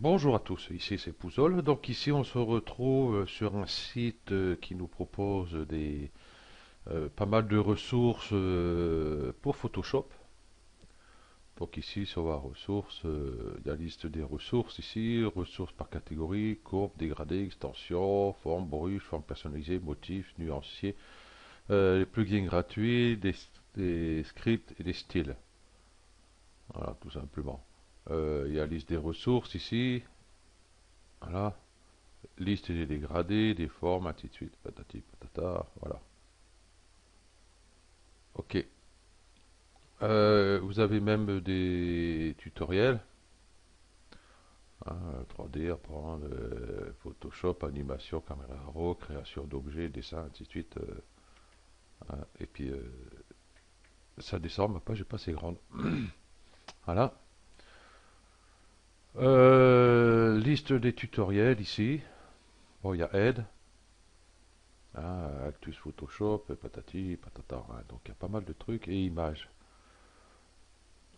Bonjour à tous, ici c'est Pouzol. Donc ici on se retrouve sur un site qui nous propose pas mal de ressources pour Photoshop. Donc ici sur la ressources, il y a la liste des ressources ici, ressources par catégorie, courbe, dégradé, extension, forme, brush, forme personnalisée, motif, nuancier, les plugins gratuits, des scripts et des styles. Voilà, tout simplement. Il y a la liste des ressources ici. Voilà. Liste des dégradés, des formes, ainsi de suite, patati patata, voilà. Ok. Vous avez même des tutoriels, hein, 3D, apprendre, Photoshop, animation, caméra raw, création d'objets, dessin, ainsi de suite. Hein, et puis ça descend, ma page n'est pas assez grande. Voilà. Liste des tutoriels ici. Bon, il y a aide, hein, Actus Photoshop, patati patata. Hein, donc il y a pas mal de trucs et images.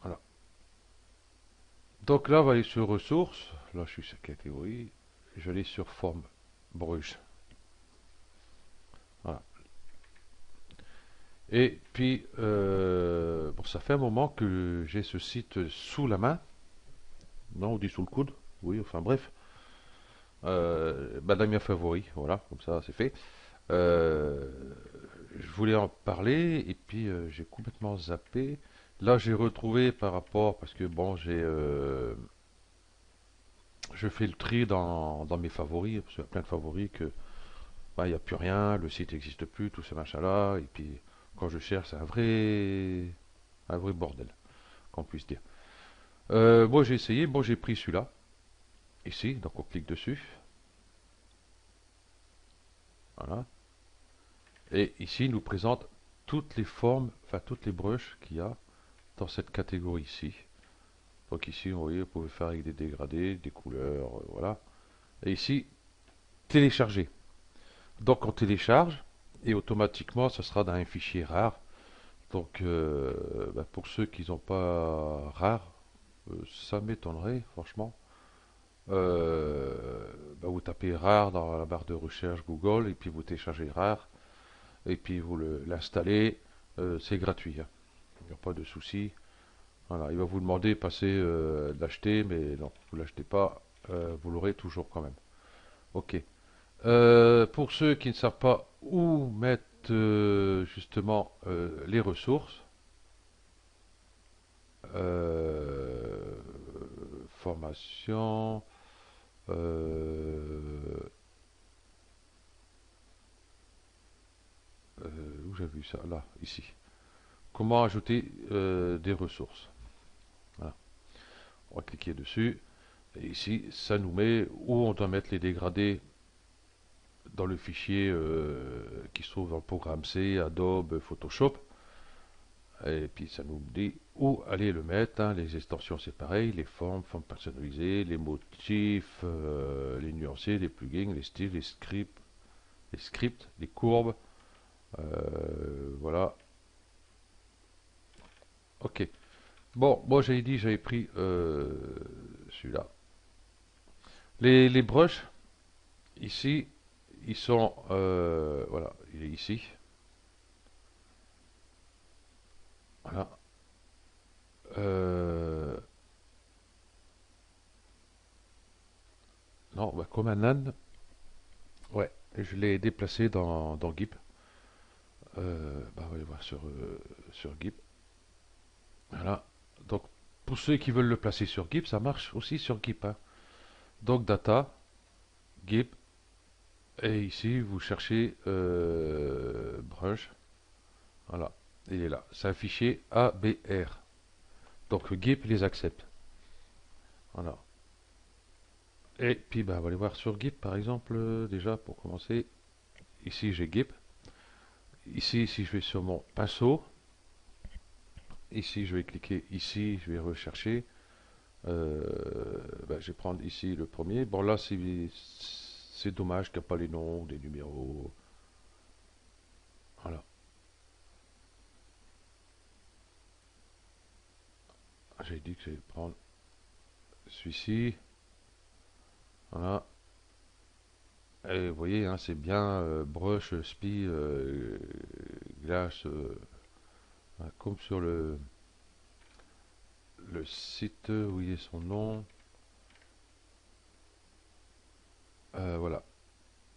Voilà. Donc là, on va aller sur ressources. Là, je suis sur catégorie. Je vais aller sur forme Bruges. Voilà. Et puis, bon, ça fait un moment que j'ai ce site sous la main. Non, on dit sous le coude. Oui, enfin bref. Dans mes favoris. Voilà, comme ça, c'est fait. Euh, je voulais en parler et puis j'ai complètement zappé. Là, j'ai retrouvé par rapport, parce que bon, je fais le tri dans mes favoris, parce qu'il y a plein de favoris que bah, il n'y a plus rien, le site n'existe plus, tout ce machin-là. Et puis, quand je cherche, c'est un vrai bordel, qu'on puisse dire. Moi, j'ai essayé. Bon, j'ai pris celui-là, ici. Donc, on clique dessus. Voilà. Et ici, il nous présente toutes les formes, enfin, toutes les brushes qu'il y a dans cette catégorie ici. Donc, ici, vous voyez, vous pouvez faire avec des dégradés, des couleurs, voilà. Et ici, télécharger. Donc, on télécharge et automatiquement, ça sera dans un fichier rare. Donc, bah, pour ceux qui n'ont pas rare, ça m'étonnerait, franchement. Bah, vous tapez rare dans la barre de recherche Google et puis vous téléchargez rare et puis vous l'installez. C'est gratuit, hein. Il n'y a pas de souci. Voilà, il va vous demander d'acheter, mais non, vous l'achetez pas, vous l'aurez toujours quand même. Ok. Pour ceux qui ne savent pas où mettre justement les ressources, euh, formation, Euh, où j'ai vu ça? Là, ici. Comment ajouter des ressources? Voilà. On va cliquer dessus. Et ici, ça nous met où on doit mettre les dégradés dans le fichier qui se trouve dans le programme C, Adobe, Photoshop. Et puis ça nous dit où aller le mettre, hein. Les extensions c'est pareil, les formes, formes personnalisées, les motifs, les nuanciers, les plugins, les styles, les scripts, les courbes. Voilà. Ok. Bon, moi j'avais dit, j'avais pris celui-là. Les brushes, ici, ils sont... voilà, il est ici. Voilà. Euh, non, bah, comme un âne. Ouais, je l'ai déplacé dans GIMP. Bah, on va aller voir sur GIMP. Voilà. Donc, pour ceux qui veulent le placer sur GIMP, ça marche aussi sur GIMP, hein. Donc, data, GIMP. Et ici, vous cherchez brush. Voilà. Il est là. C'est un fichier ABR. Donc GIMP les accepte. Voilà. Et puis bah, on va aller voir sur GIMP par exemple, déjà pour commencer. Ici j'ai GIMP. Ici, si je vais sur mon pinceau, ici je vais cliquer ici, je vais rechercher. Euh, bah, je vais prendre ici le premier. Bon là c'est dommage qu'il n'y a pas les noms, les numéros. Voilà. J'ai dit que je vais prendre celui-ci. Voilà. Et vous voyez, hein, c'est bien brush, spi, glace, hein, comme sur le site où il est son nom. Voilà,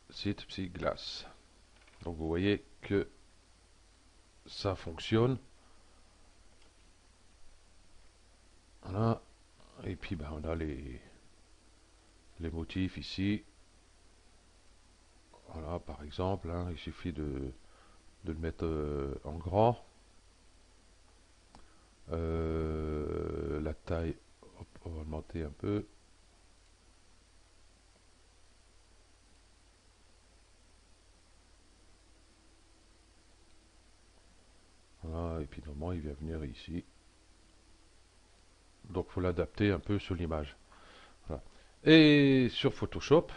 site Psy Glace. Donc vous voyez que ça fonctionne. Voilà. Et puis ben, on a les motifs ici. Voilà, par exemple, hein, il suffit de le mettre en grand. La taille, hop, on va augmenter un peu. Voilà, et puis normalement il vient venir ici. Donc il faut l'adapter un peu sur l'image. Voilà. Et sur Photoshop,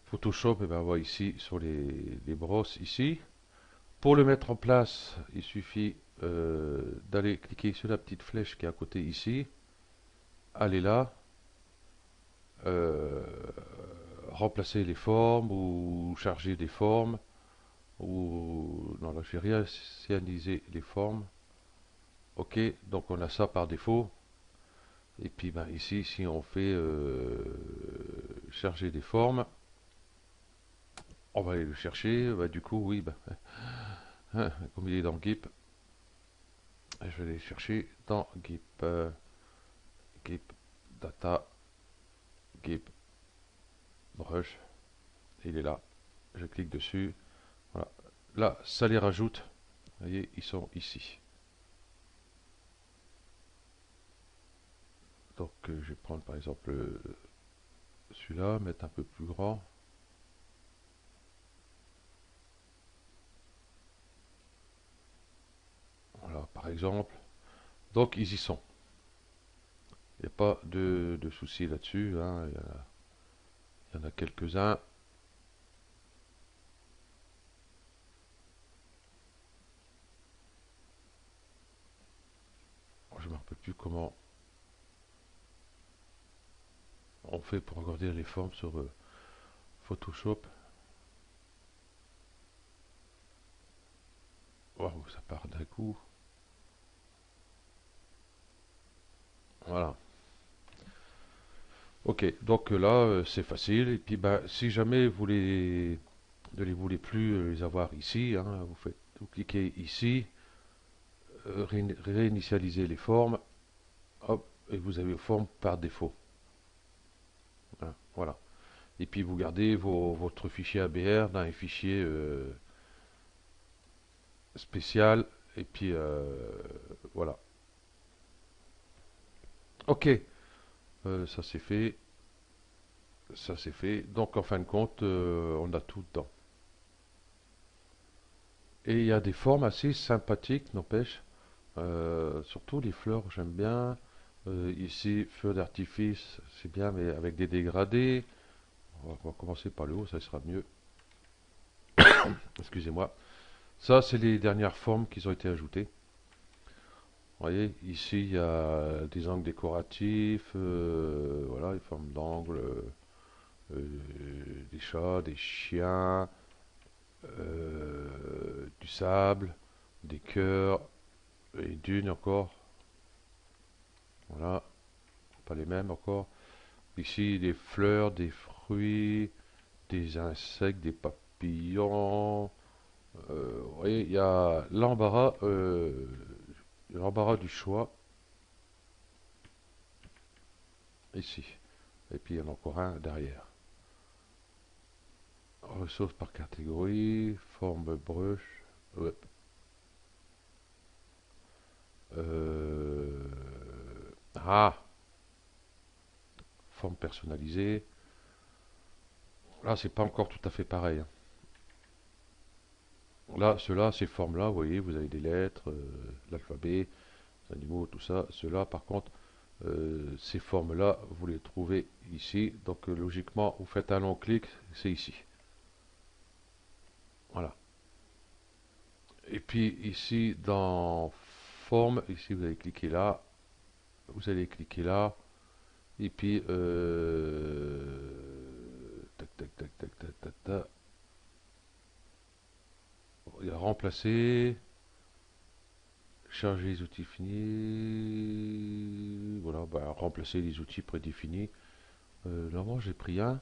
Photoshop, et ben, on voit ici sur les brosses ici. Pour le mettre en place, il suffit d'aller cliquer sur la petite flèche qui est à côté ici. Aller là, euh, remplacer les formes ou charger des formes. Ou non, là je vais réinitialiser les formes. Ok, donc on a ça par défaut. Et puis ben, ici, si on fait charger des formes, on va aller le chercher. Bah, du coup, oui, ben, comme il est dans GIMP, je vais aller chercher dans GIMP, GIMP Data, GIMP Brush. Il est là. Je clique dessus. Voilà. Là, ça les rajoute. Vous voyez, ils sont ici. Donc, je vais prendre par exemple celui-là, mettre un peu plus grand. Voilà, par exemple. Donc, ils y sont. Il n'y a pas de souci là-dessus, hein. Il y en a quelques-uns. Je ne me rappelle plus comment on fait pour agrandir les formes sur Photoshop. Waouh, ça part d'un coup. Voilà. Ok, donc là, c'est facile. Et puis, bah, si jamais ne les voulez plus les avoir ici, hein, vous cliquez ici, réinitialiser les formes, hop, et vous avez forme par défaut. Hein, voilà. Et puis vous gardez votre fichier ABR dans un fichier spécial. Et puis voilà. Ok, ça c'est fait. Ça c'est fait. Donc en fin de compte, on a tout dedans. Et il y a des formes assez sympathiques, n'empêche. Surtout les fleurs, j'aime bien. Ici, feu d'artifice, c'est bien, mais avec des dégradés. On va commencer par le haut, ça sera mieux. Excusez-moi. Ça, c'est les dernières formes qui ont été ajoutées. Vous voyez, ici, il y a des angles décoratifs, voilà, les formes d'angles, des chats, des chiens, du sable, des cœurs, et dunes encore. Voilà, pas les mêmes encore. Ici, des fleurs, des fruits, des insectes, des papillons. Vous voyez, il y a l'embarras du choix ici. Et puis il y en a encore un derrière. Ressources par catégorie, forme brush, ouais. Euh, ah, forme personnalisée. Là, c'est pas encore tout à fait pareil, hein. Là, ceux-là, ces formes-là, vous voyez, vous avez des lettres, l'alphabet, les animaux, tout ça. Ceux-là, par contre, ces formes-là, vous les trouvez ici. Donc, logiquement, vous faites un long clic, c'est ici. Voilà. Et puis, ici, dans forme, ici, vous allez cliquer là. Vous allez cliquer là. Et puis, tac, tac, tac, tac, tac, tac, tac. Il y a remplacer, charger les outils finis. Voilà, bah, remplacer les outils prédéfinis. Normalement, j'ai pris un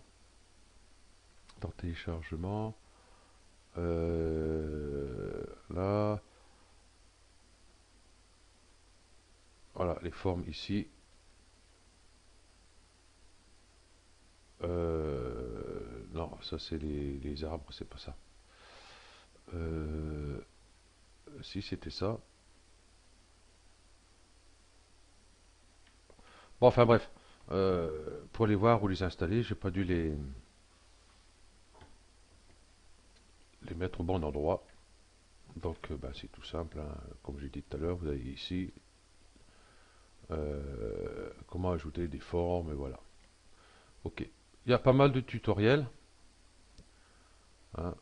dans téléchargement. Là, voilà, les formes ici. Non, ça c'est les arbres, c'est pas ça. Euh, si c'était ça. Bon, enfin bref. Pour les voir ou les installer, j'ai pas dû les mettre au bon endroit. Donc, bah, c'est tout simple, hein. Comme j'ai dit tout à l'heure, vous avez ici comment ajouter des formes, et voilà. Ok. Il y a pas mal de tutoriels, hein,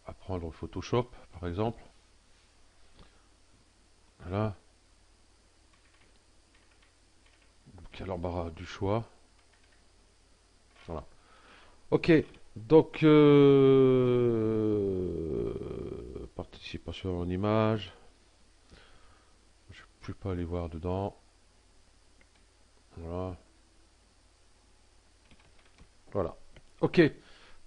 apprendre Photoshop, par exemple. Voilà. Donc, il y a l'embarras du choix. Voilà. Ok. Donc, participation en image. Je ne peux pas aller voir dedans. Voilà. Voilà. Ok.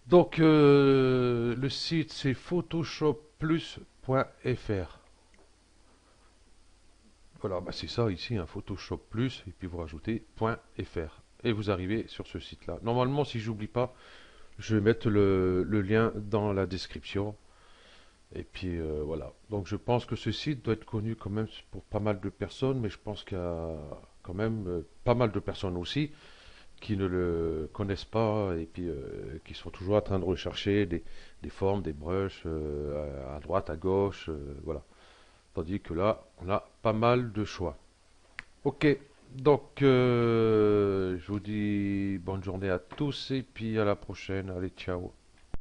Donc, le site c'est photoshopplus.fr. Voilà, bah c'est ça ici, un Photoshop Plus, et puis vous rajoutez .fr. Et vous arrivez sur ce site-là. Normalement, si j'oublie pas, je vais mettre le lien dans la description. Et puis voilà. Donc je pense que ce site doit être connu quand même pour pas mal de personnes, mais je pense qu'il y a quand même pas mal de personnes aussi qui ne le connaissent pas et puis qui sont toujours en train de rechercher des formes, des brushes à droite, à gauche, voilà. Tandis que là, on a pas mal de choix. Ok, donc je vous dis bonne journée à tous et puis à la prochaine. Allez, ciao.